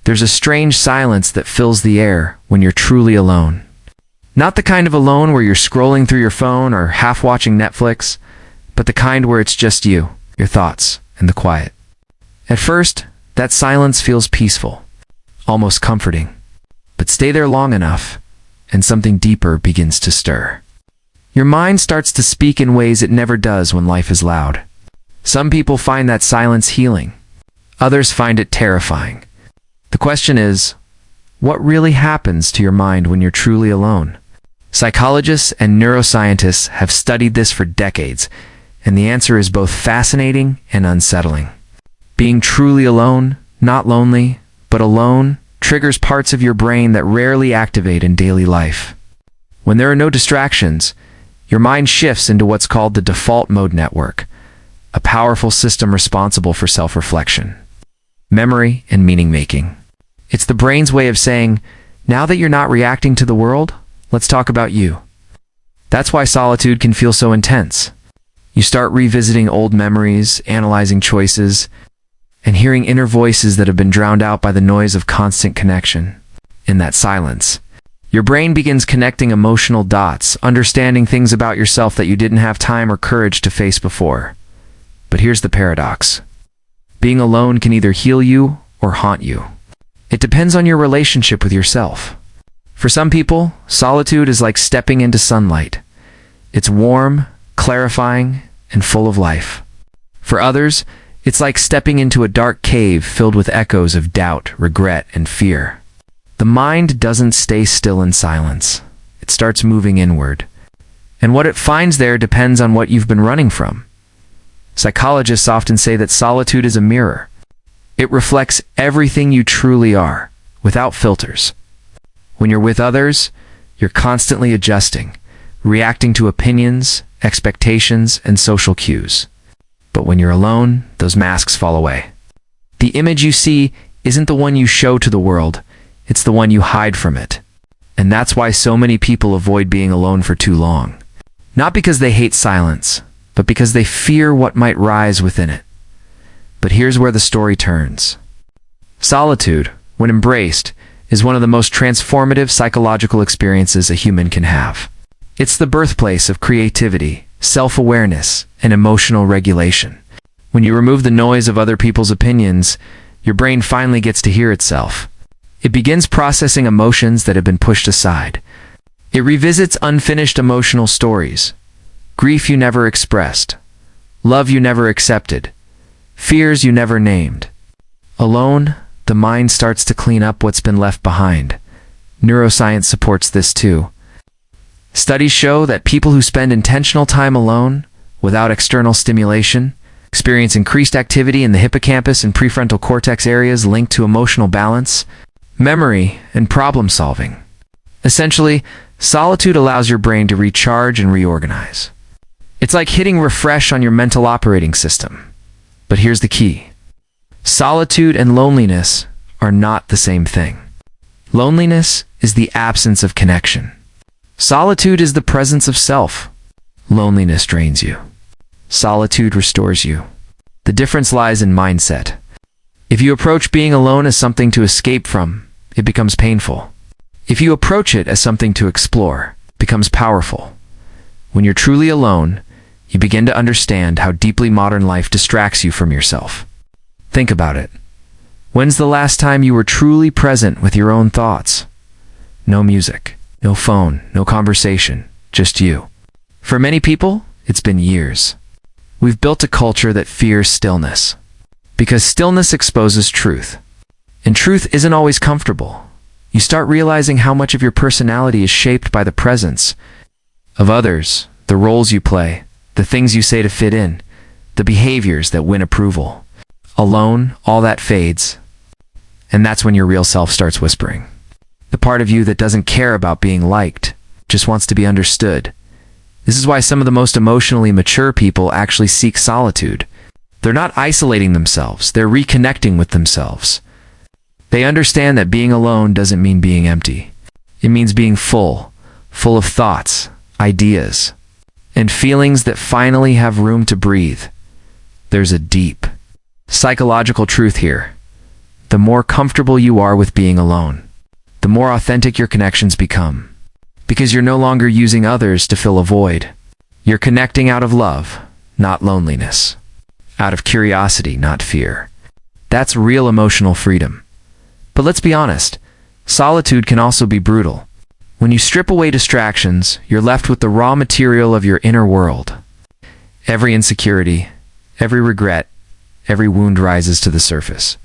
There's a strange silence that fills the air when you're truly alone. Not the kind of alone where you're scrolling through your phone or half watching Netflix, but the kind where it's just you, your thoughts, and the quiet. At first, that silence feels peaceful, almost comforting. But stay there long enough, and something deeper begins to stir. Your mind starts to speak in ways it never does when life is loud. Some people find that silence healing. Others find it terrifying. The question is, what really happens to your mind when you're truly alone? Psychologists and neuroscientists have studied this for decades, and the answer is both fascinating and unsettling. Being truly alone, not lonely, but alone, triggers parts of your brain that rarely activate in daily life. When there are no distractions, your mind shifts into what's called the default mode network, a powerful system responsible for self-reflection, memory, and meaning-making. It's the brain's way of saying, now that you're not reacting to the world, let's talk about you. That's why solitude can feel so intense. You start revisiting old memories, analyzing choices, and hearing inner voices that have been drowned out by the noise of constant connection. In that silence, your brain begins connecting emotional dots, understanding things about yourself that you didn't have time or courage to face before. But here's the paradox. Being alone can either heal you or haunt you. It depends on your relationship with yourself. For some people, solitude is like stepping into sunlight. It's warm, clarifying, and full of life. For others, it's like stepping into a dark cave filled with echoes of doubt, regret, and fear. The mind doesn't stay still in silence. It starts moving inward. And what it finds there depends on what you've been running from. Psychologists often say that solitude is a mirror. It reflects everything you truly are, without filters. When you're with others, you're constantly adjusting, reacting to opinions, expectations, and social cues. But when you're alone, those masks fall away. The image you see isn't the one you show to the world, it's the one you hide from it. And that's why so many people avoid being alone for too long. Not because they hate silence, but because they fear what might rise within it. But here's where the story turns. Solitude, when embraced, is one of the most transformative psychological experiences a human can have. It's the birthplace of creativity, self-awareness, and emotional regulation. When you remove the noise of other people's opinions, your brain finally gets to hear itself. It begins processing emotions that have been pushed aside. It revisits unfinished emotional stories, grief you never expressed, love you never accepted, fears you never named. Alone, the mind starts to clean up what's been left behind. Neuroscience supports this too. Studies show that people who spend intentional time alone, without external stimulation, experience increased activity in the hippocampus and prefrontal cortex areas linked to emotional balance, memory, and problem solving. Essentially, solitude allows your brain to recharge and reorganize. It's like hitting refresh on your mental operating system. But here's the key. Solitude and loneliness are not the same thing. Loneliness is the absence of connection. Solitude is the presence of self. Loneliness drains you. Solitude restores you. The difference lies in mindset. If you approach being alone as something to escape from, it becomes painful. If you approach it as something to explore, it becomes powerful. When you're truly alone, you begin to understand how deeply modern life distracts you from yourself. Think about it. When's the last time you were truly present with your own thoughts? No music, no phone, no conversation, just you. For many people, it's been years. We've built a culture that fears stillness, because stillness exposes truth. And truth isn't always comfortable. You start realizing how much of your personality is shaped by the presence of others, the roles you play, the things you say to fit in, the behaviors that win approval. Alone, all that fades, and that's when your real self starts whispering. The part of you that doesn't care about being liked, just wants to be understood. This is why some of the most emotionally mature people actually seek solitude. They're not isolating themselves, they're reconnecting with themselves. They understand that being alone doesn't mean being empty. It means being full of thoughts, ideas, and feelings that finally have room to breathe. There's a deep psychological truth here. the more comfortable you are with being alone. The more authentic your connections become. Because you're no longer using others to fill a void. You're connecting out of love, not loneliness. Out of curiosity, not fear. That's real emotional freedom. But let's be honest, solitude can also be brutal. When you strip away distractions, you're left with the raw material of your inner world. Every insecurity, every regret, every wound rises to the surface.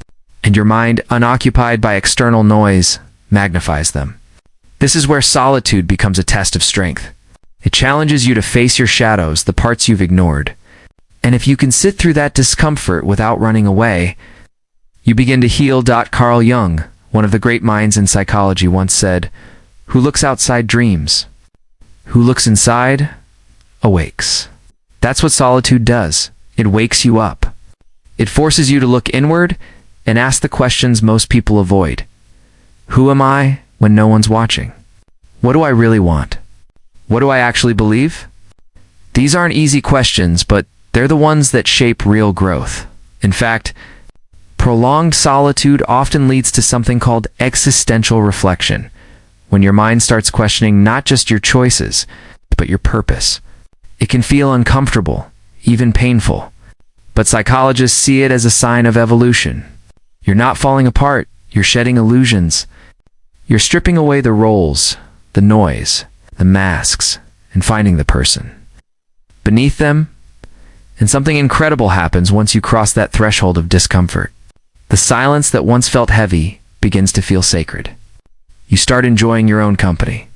And your mind, unoccupied by external noise, magnifies them. This is where solitude becomes a test of strength. It challenges you to face your shadows, the parts you've ignored. And if you can sit through that discomfort without running away, you begin to heal. Carl Jung, one of the great minds in psychology, once said, "Who looks outside dreams. Who looks inside, awakes." That's what solitude does. It wakes you up. It forces you to look inward and ask the questions most people avoid. Who am I when no one's watching? What do I really want? What do I actually believe? These aren't easy questions, but they're the ones that shape real growth. In fact, prolonged solitude often leads to something called existential reflection, when your mind starts questioning not just your choices, but your purpose. It can feel uncomfortable, even painful, but psychologists see it as a sign of evolution. You're not falling apart, you're shedding illusions. You're stripping away the roles, the noise, the masks, and finding the person beneath them. And something incredible happens once you cross that threshold of discomfort. The silence that once felt heavy begins to feel sacred. You start enjoying your own company.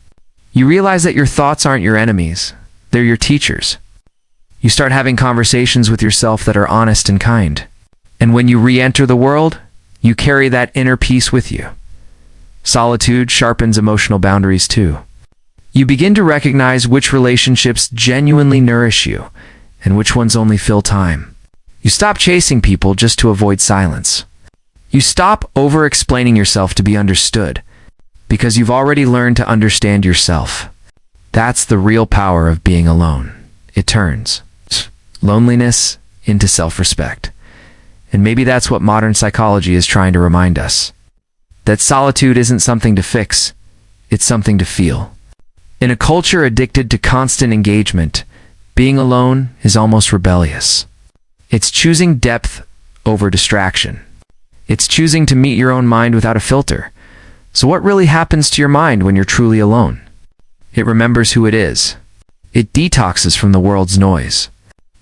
You realize that your thoughts aren't your enemies, they're your teachers. You start having conversations with yourself that are honest and kind. And when you re-enter the world, you carry that inner peace with you. Solitude sharpens emotional boundaries too. You begin to recognize which relationships genuinely nourish you, and which ones only fill time. You stop chasing people just to avoid silence. You stop over-explaining yourself to be understood, because you've already learned to understand yourself. That's the real power of being alone. It turns loneliness into self-respect. And maybe that's what modern psychology is trying to remind us. That solitude isn't something to fix, it's something to feel. In a culture addicted to constant engagement, being alone is almost rebellious. It's choosing depth over distraction. It's choosing to meet your own mind without a filter. So what really happens to your mind when you're truly alone? It remembers who it is. It detoxes from the world's noise.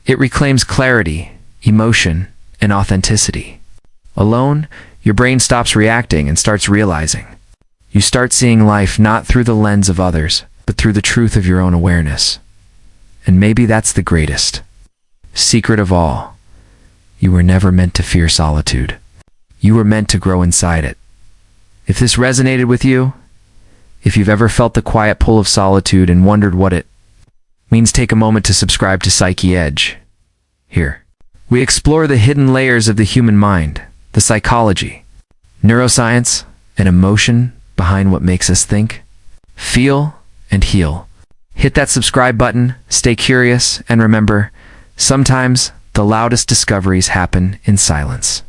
It reclaims clarity, emotion, and authenticity. Alone, your brain stops reacting and starts realizing. You start seeing life not through the lens of others, but through the truth of your own awareness. And maybe that's the greatest secret of all. You were never meant to fear solitude. You were meant to grow inside it. If this resonated with you, if you've ever felt the quiet pull of solitude and wondered what it means, take a moment to subscribe to PsycheEdge. Here, we explore the hidden layers of the human mind, the psychology, neuroscience, and emotion behind what makes us think, feel, and heal. Hit that subscribe button, stay curious, and remember, sometimes the loudest discoveries happen in silence.